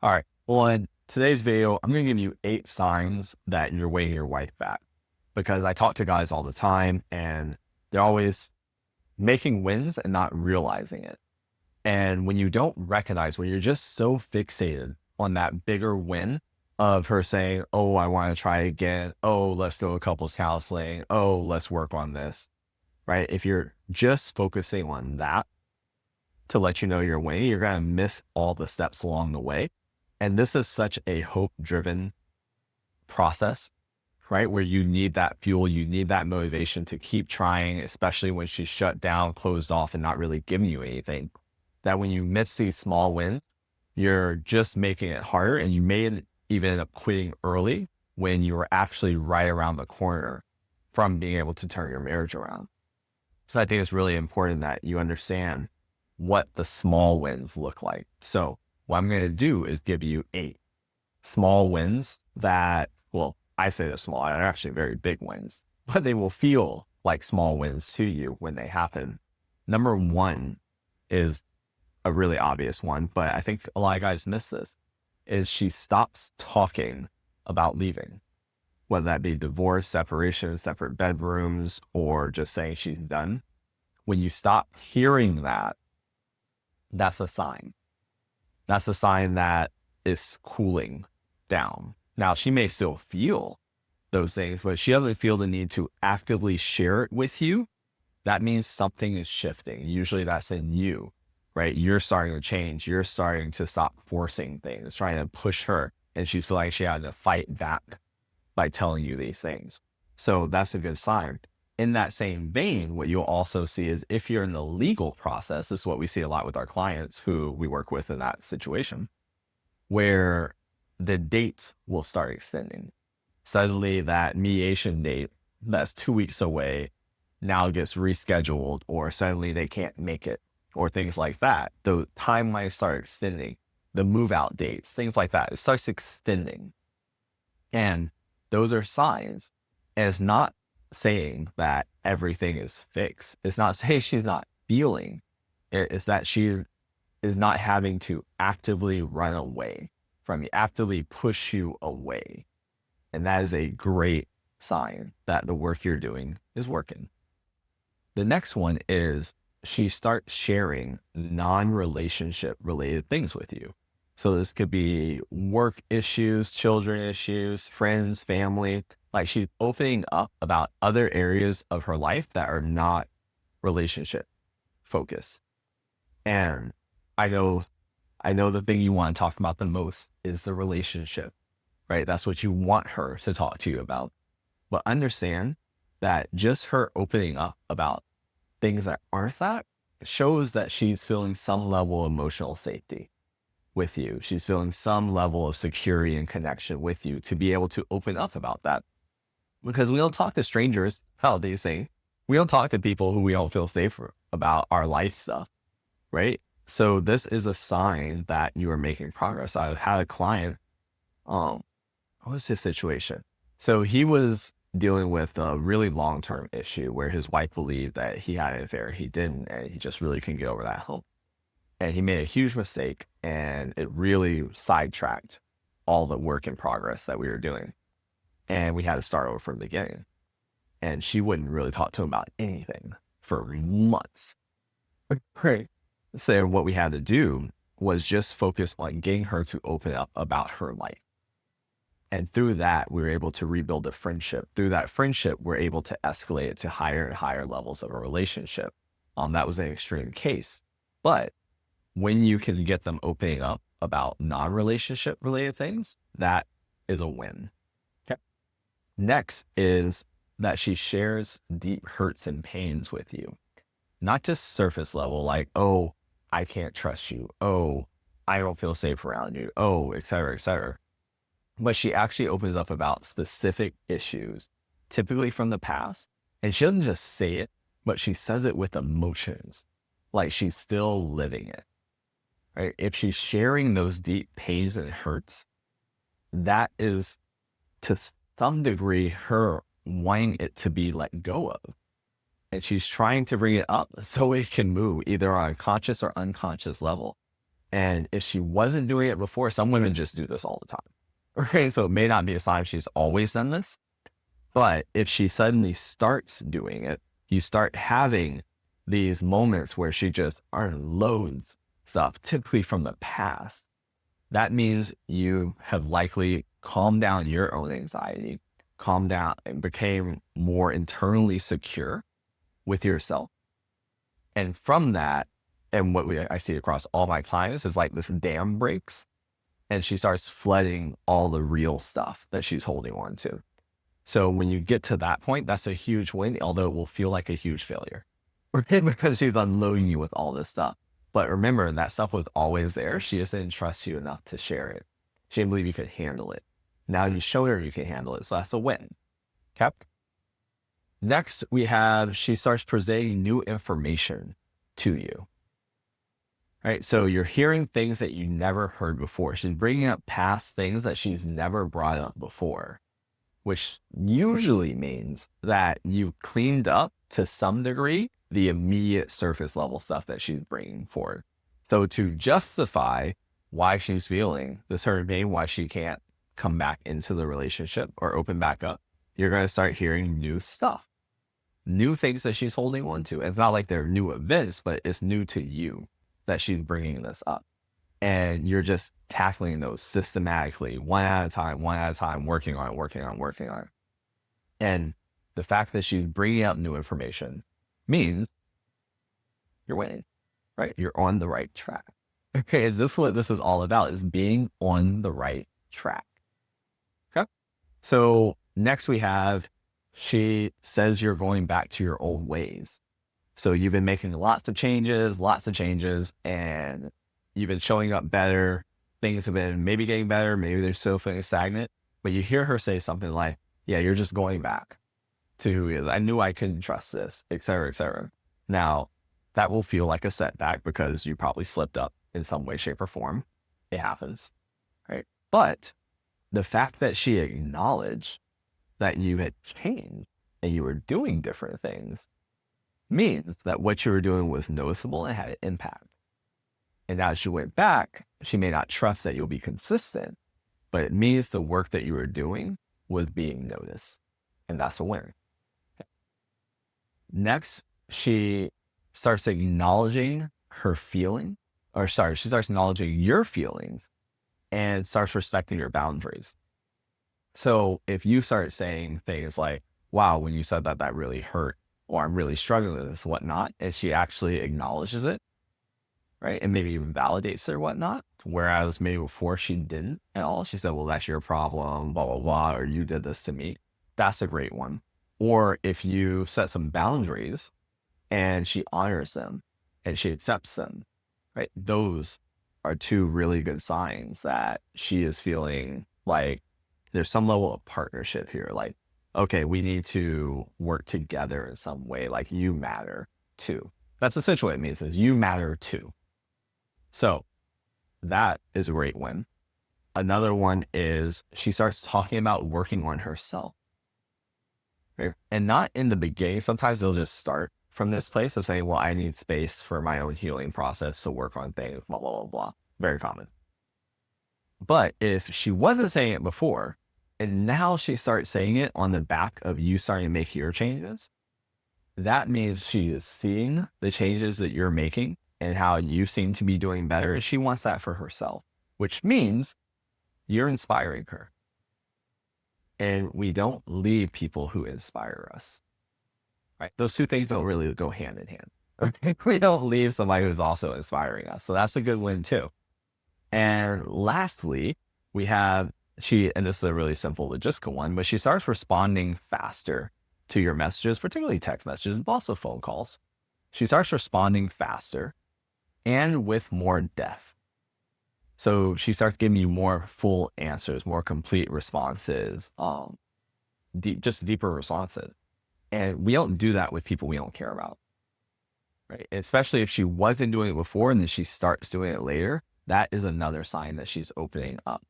All right. Well, in today's video, I'm going to give you 8 signs that you're weighing your wife back because I talk to guys all the time and they're always making wins and not realizing it. And when you don't recognize, when you're just so fixated on that bigger win of her saying, oh, I want to try again. Oh, let's go to couples counseling. Oh, let's work on this, right? If you're just focusing on that to let you know your way, you're going to miss all the steps along the way. And this is such a hope driven process, right? Where you need that fuel, you need that motivation to keep trying, especially when she's shut down, closed off, and not really giving you anything. That when you miss these small wins, you're just making it harder, and you may even end up quitting early when you were actually right around the corner from being able to turn your marriage around. So I think it's really important that you understand what the small wins look like. So what I'm going to do is give you 8 small wins that, well, I say they're small, they're actually very big wins, but they will feel like small wins to you when they happen. Number 1 is a really obvious one, but I think a lot of guys miss this, is she stops talking about leaving, whether that be divorce, separation, separate bedrooms, or just saying she's done. When you stop hearing that, that's a sign. That's a sign that it's cooling down. Now, she may still feel those things, but she doesn't feel the need to actively share it with you. That means something is shifting. Usually that's in you, right? You're starting to change. You're starting to stop forcing things, trying to push her. And she's feeling like she had to fight back by telling you these things. So that's a good sign. In that same vein, what you'll also see is if you're in the legal process, this is what we see a lot with our clients who we work with in that situation, where the dates will start extending. Suddenly that mediation date that's 2 weeks away now gets rescheduled, or suddenly they can't make it, or things like that. The timelines start extending, the move out dates, things like that. It starts extending. And those are signs. And it's not saying that everything is fixed. It's not saying she's not feeling. It's that she is not having to actively run away from you, actively push you away. And that is a great sign that the work you're doing is working. The next one is she starts sharing non-relationship related things with you. So this could be work issues, children issues, friends, family. Like she's opening up about other areas of her life that are not relationship focused. And I know the thing you want to talk about the most is the relationship, right? That's what you want her to talk to you about. But understand that just her opening up about things that aren't that shows that she's feeling some level of emotional safety with you. She's feeling some level of security and connection with you to be able to open up about that. Because we don't talk to strangers about these things. We don't talk to people who we don't feel safe about our life stuff, right? So this is a sign that you are making progress. I had a client, what was his situation? So he was dealing with a really long-term issue where his wife believed that he had an affair. He didn't, and he just really couldn't get over that hump. And he made a huge mistake, and it really sidetracked all the work in progress that we were doing. And we had to start over from the beginning. And she wouldn't really talk to him about anything for months. Right. So what we had to do was just focus on getting her to open up about her life. And through that, we were able to rebuild a friendship. Through that friendship, we're able to escalate it to higher and higher levels of a relationship. That was an extreme case. But when you can get them opening up about non-relationship related things, that is a win. Okay. Next is that she shares deep hurts and pains with you. Not just surface level, like, oh, I can't trust you. Oh, I don't feel safe around you. Oh, et cetera, et cetera. But she actually opens up about specific issues, typically from the past. And she doesn't just say it, but she says it with emotions, like she's still living it. Right? If she's sharing those deep pains and hurts, that is to some degree her wanting it to be let go of. And she's trying to bring it up so it can move either on a conscious or unconscious level. And if she wasn't doing it before, some women just do this all the time. Okay. So it may not be a sign she's always done this, but if she suddenly starts doing it, you start having these moments where she just unloads stuff, typically from the past. That means you have likely calmed down your own anxiety, calmed down and became more internally secure with yourself. And from that, and what I see across all my clients is like this dam breaks and she starts flooding all the real stuff that she's holding on to. So when you get to that point, that's a huge win, although it will feel like a huge failure because she's unloading you with all this stuff. But remember, that stuff was always there. She just didn't trust you enough to share it. She didn't believe you could handle it. Now you showed her you can handle it. So that's a win. Okay. Next, we have she starts presenting new information to you. Right. So you're hearing things that you never heard before. She's bringing up past things that she's never brought up before, which usually means that you've cleaned up to some degree the immediate surface level stuff that she's bringing forward. So to justify why she's feeling this hurt pain, why she can't come back into the relationship or open back up, you're going to start hearing new stuff, new things that she's holding on to. It's not like they're new events, but it's new to you that she's bringing this up. And you're just tackling those systematically, one at a time, working on it. And the fact that she's bringing up new information means you're winning, right? You're on the right track. Okay, this is what this is all about, is being on the right track. Okay, so next we have, she says you're going back to your old ways. So you've been making lots of changes, and you've been showing up better. Things have been maybe getting better, maybe they're still feeling stagnant, but you hear her say something like, yeah, you're just going back to who he is. I knew I couldn't trust this, et cetera, et cetera. Now, that will feel like a setback because you probably slipped up in some way, shape, or form. It happens, right? But the fact that she acknowledged that you had changed and you were doing different things means that what you were doing was noticeable and had an impact. And as she went back, she may not trust that you'll be consistent, but it means the work that you were doing was being noticed. And that's a win. Next, she starts acknowledging her feeling, she starts acknowledging your feelings and starts respecting your boundaries. So if you start saying things like, wow, when you said that, that really hurt, or I'm really struggling with this, whatnot, and she actually acknowledges it, right? And maybe even validates it or whatnot. Whereas maybe before she didn't at all, she said, well, that's your problem, blah, blah, blah, or you did this to me. That's a great one. Or if you set some boundaries and she honors them and she accepts them, right? Those are two really good signs that she is feeling like there's some level of partnership here. Like, okay, we need to work together in some way. Like, you matter too. That's essentially what it means, is you matter too. So that is a great win. Another one is she starts talking about working on herself. Right? And not in the beginning. Sometimes they'll just start from this place of saying, well, I need space for my own healing process to work on things, blah, blah, blah, blah. Very common. But if she wasn't saying it before, and now she starts saying it on the back of you starting to make your changes, that means she is seeing the changes that you're making and how you seem to be doing better. And she wants that for herself, which means you're inspiring her. And we don't leave people who inspire us, right? Those two things don't really go hand in hand. Okay? We don't leave somebody who's also inspiring us. So that's a good win too. And lastly, we have and this is a really simple logistical one, but she starts responding faster to your messages, particularly text messages, but also phone calls. She starts responding faster and with more depth. So she starts giving you more full answers, more complete responses, just deeper responses. And we don't do that with people we don't care about, right? Especially if she wasn't doing it before and then she starts doing it later, that is another sign that she's opening up.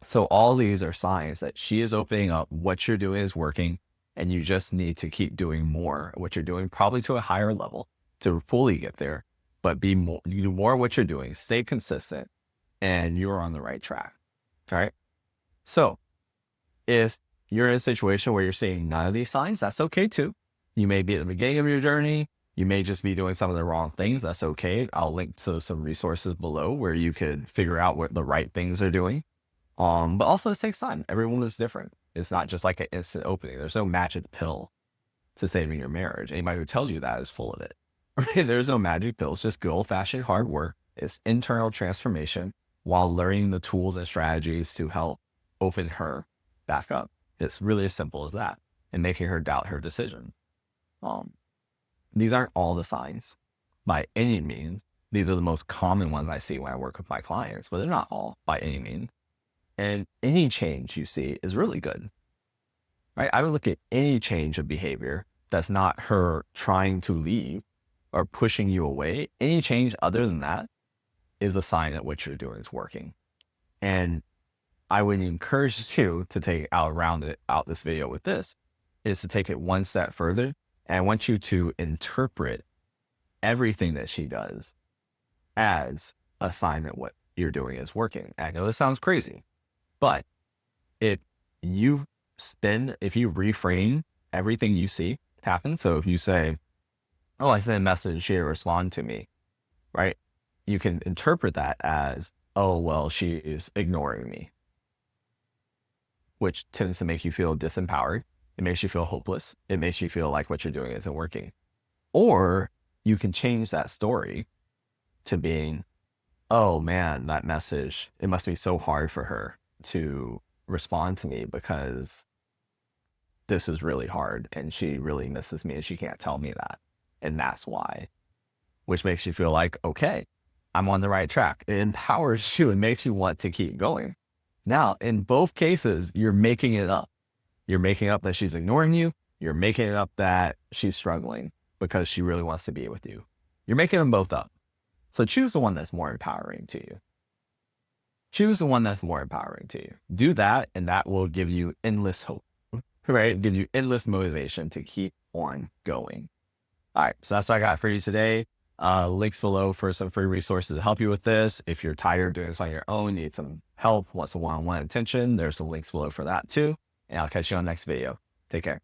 So all these are signs that she is opening up. What you're doing is working, and you just need to keep doing more. What you're doing, probably to a higher level, to fully get there. but you do more of what you're doing, stay consistent, and you're on the right track. All right. So if you're in a situation where you're seeing none of these signs, that's okay too. You may be at the beginning of your journey. You may just be doing some of the wrong things. That's okay. I'll link to some resources below where you could figure out what the right things are doing. But also it takes time. Everyone is different. It's not just like an instant opening. There's no magic pill to saving your marriage. Anybody who tells you that is full of it. Right? There's no magic pill. It's just good old fashioned hard work. It's internal transformation while learning the tools and strategies to help open her back up. It's really as simple as that, and making her doubt her decision. These aren't all the signs by any means. These are the most common ones I see when I work with my clients, but they're not all by any means. And any change you see is really good, right? I would look at any change of behavior that's not her trying to leave or pushing you away. Any change other than that is a sign that what you're doing is working. And I would encourage you to take out this video with this, is to take it one step further. And I want you to interpret everything that she does as a sign that what you're doing is working. I know this sounds crazy, but if you reframe everything you see happen, so if you say, oh, I sent a message, she didn't respond to me, right? You can interpret that as, oh, well, she is ignoring me, which tends to make you feel disempowered. It makes you feel hopeless. It makes you feel like what you're doing isn't working. Or you can change that story to being, oh man, that message, it must be so hard for her to respond to me because this is really hard and she really misses me and she can't tell me that. And that's why, which makes you feel like, okay, I'm on the right track. It empowers you and makes you want to keep going. Now, in both cases, you're making it up. You're making up that she's ignoring you. You're making it up that she's struggling because she really wants to be with you. You're making them both up. So choose the one that's more empowering to you. Choose the one that's more empowering to you. Do that, and that will give you endless hope, right? Give you endless motivation to keep on going. All right, so that's what I got for you today. Links below for some free resources to help you with this. If you're tired of doing this on your own, need some help, want some one-on-one attention, there's some links below for that too. And I'll catch you on the next video. Take care.